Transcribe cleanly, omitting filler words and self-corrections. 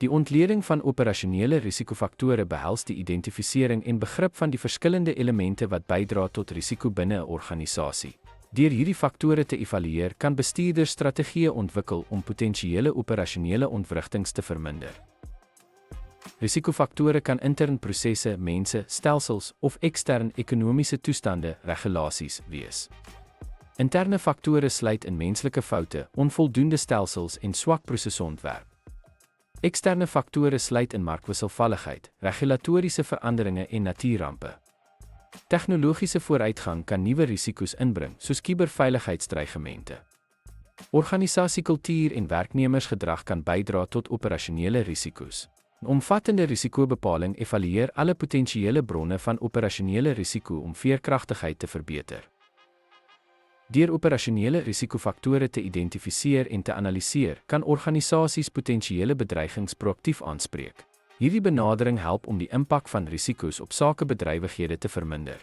Die ontleding van operasionele risikofaktore behels die identifisering en begrip van die verskillende elemente wat bydra tot risiko binne 'n organisasie. Deur hierdie faktore te evalueer, kan bestuurders strategieë ontwikkel om potensiële operasionele ontwrigtings te verminder. Risikofaktore kan intern prosesse, mense, stelsels of ekstern ekonomiese toestande, regulasies wees. Interne faktore sluit in menslike foute, onvoldoende stelsels en swak prosesontwerp. Eksterne faktore sluit in markwisselvalligheid, regulatoriese veranderinge en natuurrampe. Tegnologiese vooruitgang kan nuwe risiko's inbring, soos kuberveiligheidsdreigemente. Organisasiekultuur en werknemersgedrag kan bydra tot operasionele risiko's. 'n Omvattende risikobepaling evalueer alle potensiële bronne van operasionele risiko om veerkragtigheid te verbeter. Deur operasionele risikofaktore te identifiseer en te analiseer, kan organisasies potensiële bedreigings proaktief aanspreek. Hierdie benadering help om die impak van risiko's op sakebedrywighede te verminder.